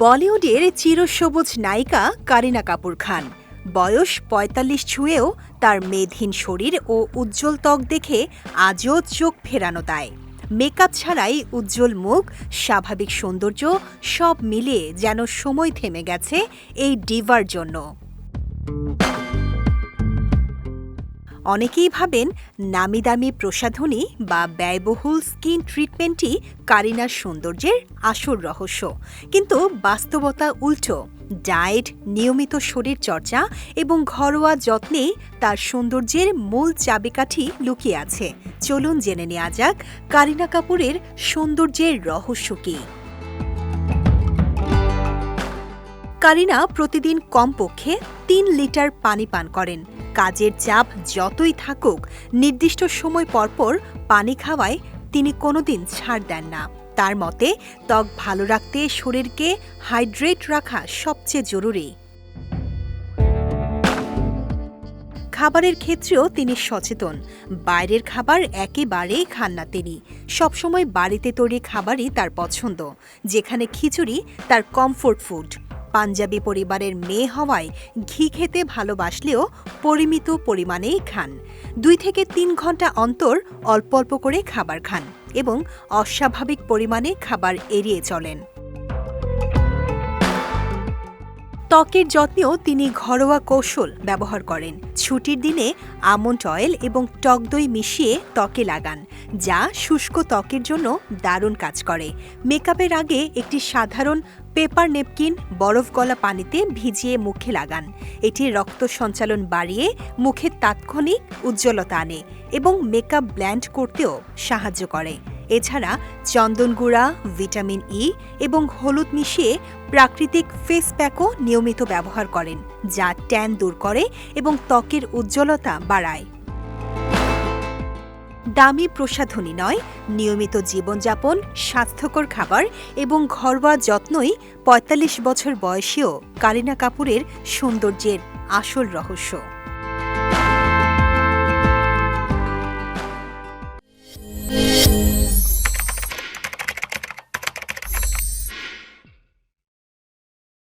বলিউডের চিরসবুজ নায়িকা করিনা কাপুর খান। বয়স ৪৫ ছুঁয়েও তার মেদহীন শরীর ও উজ্জ্বল ত্বক দেখে আজও চোখ ফেরানো দেয়। মেকআপ ছাড়াই উজ্জ্বল মুখ, স্বাভাবিক সৌন্দর্য সব মিলিয়ে যেন সময় থেমে গেছে এই ডিভার জন্য। অনেকেই ভাবেন নামিদামি প্রসাধনী বা ব্যয়বহুল স্কিন ট্রিটমেন্টই করিনার সৌন্দর্যের আসল রহস্য, কিন্তু বাস্তবতা উল্টো। ডায়েট, নিয়মিত শরীরচর্চা এবং ঘরোয়া যত্নেই তার সৌন্দর্যের মূল চাবিকাঠি লুকিয়ে আছে। চলুন জেনে নেওয়া যাক করিনা কাপুরের সৌন্দর্যের রহস্য কী। করিনা প্রতিদিন কমপক্ষে ৩ লিটার পানি পান করেন। কাজের চাপ যতই থাকুক, নির্দিষ্ট সময় পরপর পানি খাওয়ায় তিনি কোনোদিন ছাড় দেন না। তার মতে, ত্বক ভালো রাখতে শরীরকে হাইড্রেট রাখা সবচেয়ে জরুরি। খাবারের ক্ষেত্রেও তিনি সচেতন। বাইরের খাবার একেবারেই খান না তিনি। সবসময় বাড়িতে তৈরি খাবারই তার পছন্দ, যেখানে খিচুড়ি তার কমফোর্ট ফুড। পাঞ্জাবি পরিবারের মেয়ে হওয়ায় ঘি খেতে ভালোবাসলেও পরিমিত পরিমাণেই খান। ২ থেকে ৩ ঘন্টা অন্তর অল্প অল্প করে খাবার খান এবং অস্বাভাবিক পরিমাণে খাবার এড়িয়ে চলেন। ত্বকের যত্নেও তিনি ঘরোয়া কৌশল ব্যবহার করেন। ছুটির দিনে আমন্ড অয়েল এবং টক দই মিশিয়ে ত্বকে লাগান, যা শুষ্ক ত্বকের জন্য দারুণ কাজ করে। মেকআপের আগে একটি সাধারণ পেপার নেপকিন বরফ গলা পানিতে ভিজিয়ে মুখে লাগান। এটি রক্ত সঞ্চালন বাড়িয়ে মুখে তাৎক্ষণিক উজ্জ্বলতা আনে এবং মেকআপ ব্ল্যান্ড করতেও সাহায্য করে। এছাড়া চন্দন গুঁড়া, ভিটামিন ই এবং হলুদ মিশিয়ে প্রাকৃতিক ফেস প্যাকও নিয়মিত ব্যবহার করেন, যা ট্যান দূর করে এবং ত্বকের উজ্জ্বলতা বাড়ায়। দামি প্রসাধনী নয়, নিয়মিত জীবনযাপন, স্বাস্থ্যকর খাবার এবং ঘরোয়া যত্নই ৪৫ বছর বয়সেও করিনা কাপুরের সৌন্দর্যের আসল রহস্য।